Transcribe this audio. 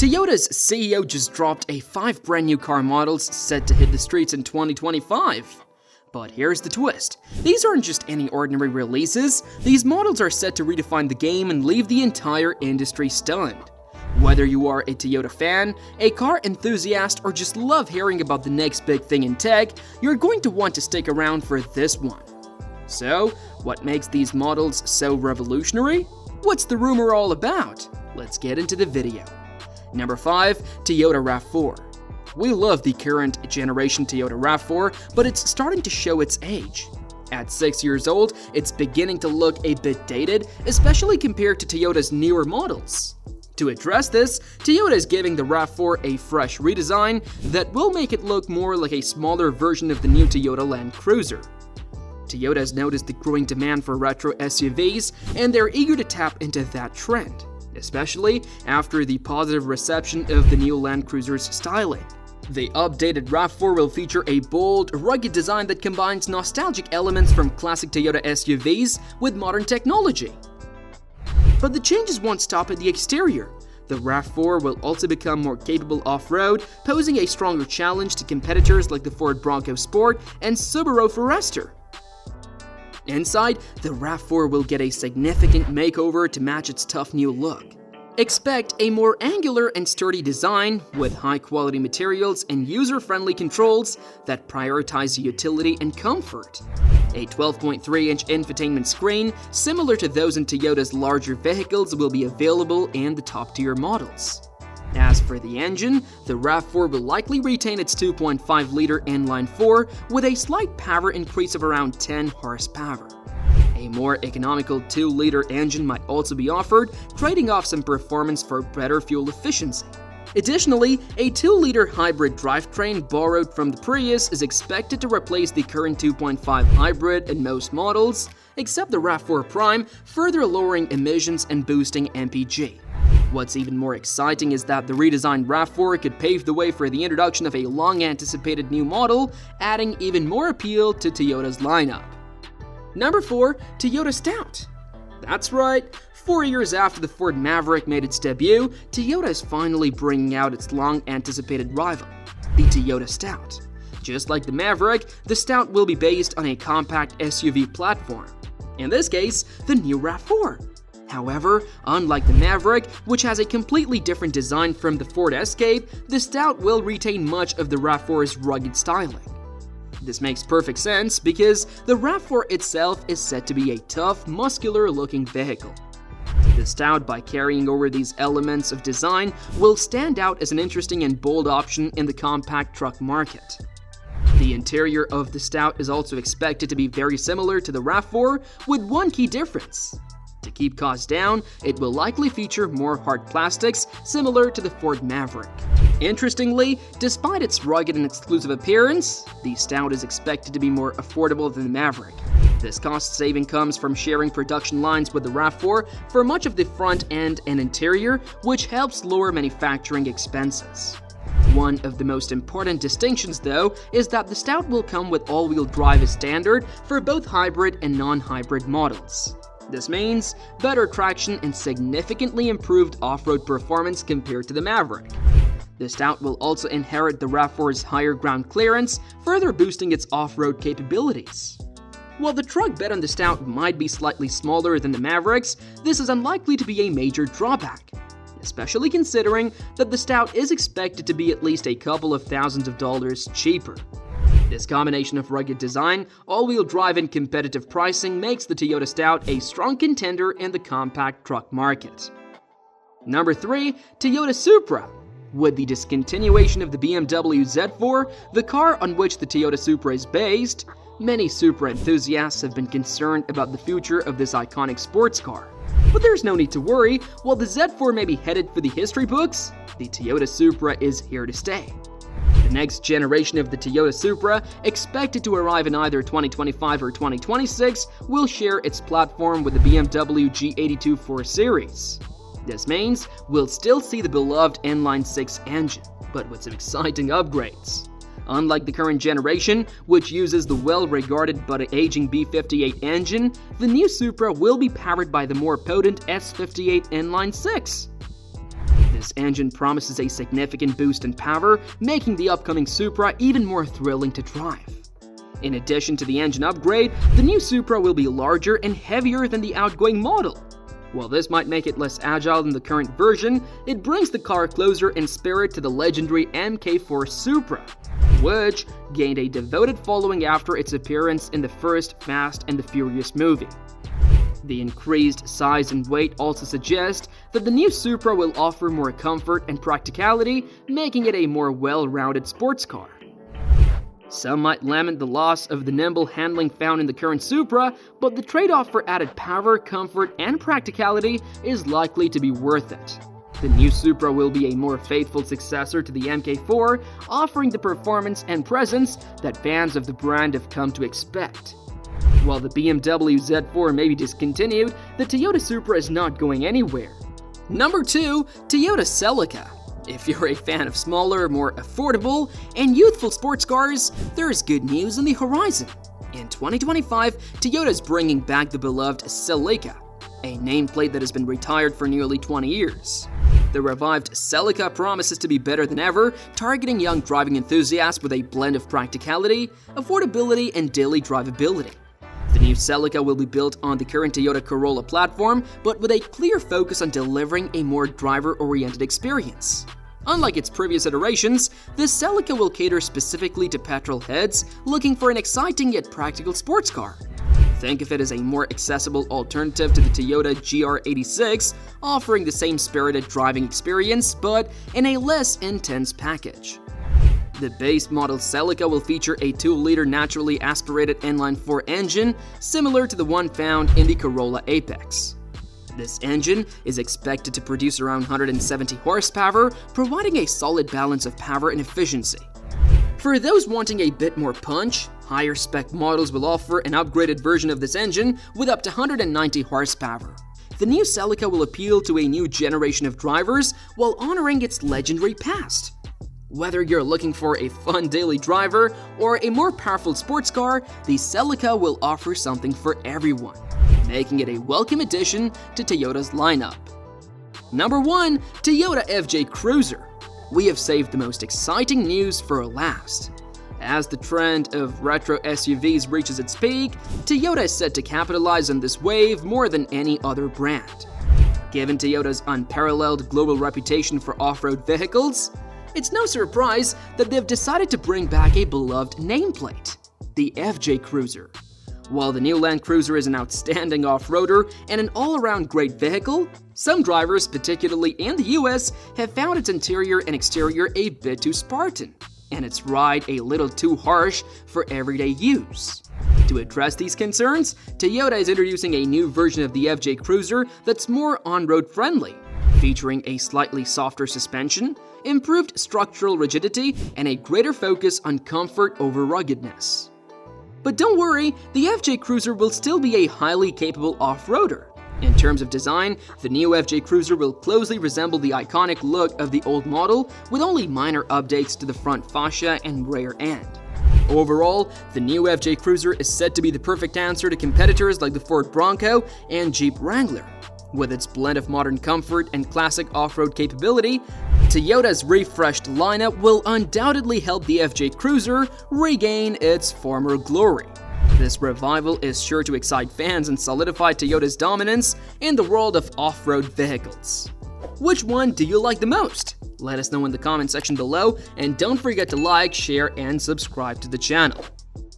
Toyota's CEO just dropped 5 brand new car models set to hit the streets in 2025. But here's the twist. These aren't just any ordinary releases. These models are set to redefine the game and leave the entire industry stunned. Whether you are a Toyota fan, a car enthusiast, or just love hearing about the next big thing in tech, you're going to want to stick around for this one. So, what makes these models so revolutionary? What's the rumor all about? Let's get into the video. Number 5. Toyota RAV4. We love the current generation Toyota RAV4, but it's starting to show its age. At 6 years old, it's beginning to look a bit dated, especially compared to Toyota's newer models. To address this, Toyota is giving the RAV4 a fresh redesign that will make it look more like a smaller version of the new Toyota Land Cruiser. Toyota has noticed the growing demand for retro SUVs, and they're eager to tap into that trend, especially after the positive reception of the new Land Cruiser's styling. The updated RAV4 will feature a bold, rugged design that combines nostalgic elements from classic Toyota SUVs with modern technology. But the changes won't stop at the exterior. The RAV4 will also become more capable off-road, posing a stronger challenge to competitors like the Ford Bronco Sport and Subaru Forester. Inside, the RAV4 will get a significant makeover to match its tough new look. Expect a more angular and sturdy design with high-quality materials and user-friendly controls that prioritize utility and comfort. A 12.3-inch infotainment screen, similar to those in Toyota's larger vehicles, will be available in the top-tier models. As for the engine, the RAV4 will likely retain its 2.5-liter inline-4 with a slight power increase of around 10 horsepower. A more economical 2-liter engine might also be offered, trading off some performance for better fuel efficiency. Additionally, a 2-liter hybrid drivetrain borrowed from the Prius is expected to replace the current 2.5 hybrid in most models, except the RAV4 Prime, further lowering emissions and boosting MPG. What's even more exciting is that the redesigned RAV4 could pave the way for the introduction of a long-anticipated new model, adding even more appeal to Toyota's lineup. Number 4. Toyota Stout. That's right, 4 years after the Ford Maverick made its debut, Toyota is finally bringing out its long-anticipated rival, the Toyota Stout. Just like the Maverick, the Stout will be based on a compact SUV platform. In this case, the new RAV4. However, unlike the Maverick, which has a completely different design from the Ford Escape, the Stout will retain much of the RAV4's rugged styling. This makes perfect sense because the RAV4 itself is set to be a tough, muscular-looking vehicle. The Stout, by carrying over these elements of design, will stand out as an interesting and bold option in the compact truck market. The interior of the Stout is also expected to be very similar to the RAV4, with one key difference. To keep costs down, it will likely feature more hard plastics, similar to the Ford Maverick. Interestingly, despite its rugged and exclusive appearance, the Stout is expected to be more affordable than the Maverick. This cost saving comes from sharing production lines with the RAV4 for much of the front end and interior, which helps lower manufacturing expenses. One of the most important distinctions, though, is that the Stout will come with all-wheel drive as standard for both hybrid and non-hybrid models. This means better traction and significantly improved off-road performance compared to the Maverick. The Stout will also inherit the RAV4's higher ground clearance, further boosting its off-road capabilities. While the truck bed on the Stout might be slightly smaller than the Mavericks, this is unlikely to be a major drawback, especially considering that the Stout is expected to be at least a couple of thousands of dollars cheaper. This combination of rugged design, all-wheel drive, and competitive pricing makes the Toyota Stout a strong contender in the compact truck market. Number 3. Toyota Supra. With the discontinuation of the BMW Z4, the car on which the Toyota Supra is based, many Supra enthusiasts have been concerned about the future of this iconic sports car. But there's no need to worry. While the Z4 may be headed for the history books, the Toyota Supra is here to stay. The next generation of the Toyota Supra, expected to arrive in either 2025 or 2026, will share its platform with the BMW G82 4 Series. This means we'll still see the beloved inline-6 engine, but with some exciting upgrades. Unlike the current generation, which uses the well-regarded but aging B58 engine, the new Supra will be powered by the more potent S58 inline-6. This engine promises a significant boost in power, making the upcoming Supra even more thrilling to drive. In addition to the engine upgrade, the new Supra will be larger and heavier than the outgoing model. While this might make it less agile than the current version, it brings the car closer in spirit to the legendary Mk4 Supra, which gained a devoted following after its appearance in the first Fast and the Furious movie. The increased size and weight also suggest that the new Supra will offer more comfort and practicality, making it a more well-rounded sports car. Some might lament the loss of the nimble handling found in the current Supra, but the trade-off for added power, comfort, and practicality is likely to be worth it. The new Supra will be a more faithful successor to the Mk4, offering the performance and presence that fans of the brand have come to expect. While the BMW Z4 may be discontinued, the Toyota Supra is not going anywhere. Number 2. Toyota Celica. If you're a fan of smaller, more affordable, and youthful sports cars, there's good news on the horizon. In 2025, Toyota is bringing back the beloved Celica, a nameplate that has been retired for nearly 20 years. The revived Celica promises to be better than ever, targeting young driving enthusiasts with a blend of practicality, affordability, and daily drivability. The new Celica will be built on the current Toyota Corolla platform, but with a clear focus on delivering a more driver-oriented experience. Unlike its previous iterations, the Celica will cater specifically to petrol heads looking for an exciting yet practical sports car. Think of it as a more accessible alternative to the Toyota GR86, offering the same spirited driving experience, but in a less intense package. The base model Celica will feature a 2-liter naturally aspirated inline-4 engine, similar to the one found in the Corolla Apex. This engine is expected to produce around 170 horsepower, providing a solid balance of power and efficiency. For those wanting a bit more punch, higher spec models will offer an upgraded version of this engine with up to 190 horsepower. The new Celica will appeal to a new generation of drivers while honoring its legendary past. Whether you're looking for a fun daily driver or a more powerful sports car, the Celica will offer something for everyone, making it a welcome addition to Toyota's lineup. Number 1. Toyota FJ Cruiser. We have saved the most exciting news for last. As the trend of retro SUVs reaches its peak, Toyota is set to capitalize on this wave more than any other brand. Given Toyota's unparalleled global reputation for off-road vehicles, it's no surprise that they've decided to bring back a beloved nameplate, the FJ Cruiser. While the new Land Cruiser is an outstanding off-roader and an all-around great vehicle, some drivers, particularly in the US, have found its interior and exterior a bit too Spartan, and its ride a little too harsh for everyday use. To address these concerns, Toyota is introducing a new version of the FJ Cruiser that's more on-road friendly, featuring a slightly softer suspension, improved structural rigidity, and a greater focus on comfort over ruggedness. But don't worry, the FJ Cruiser will still be a highly capable off-roader. In terms of design, the new FJ Cruiser will closely resemble the iconic look of the old model, with only minor updates to the front fascia and rear end. Overall, the new FJ Cruiser is said to be the perfect answer to competitors like the Ford Bronco and Jeep Wrangler. With its blend of modern comfort and classic off-road capability, Toyota's refreshed lineup will undoubtedly help the FJ Cruiser regain its former glory. This revival is sure to excite fans and solidify Toyota's dominance in the world of off-road vehicles. Which one do you like the most? Let us know in the comment section below, and don't forget to like, share, and subscribe to the channel.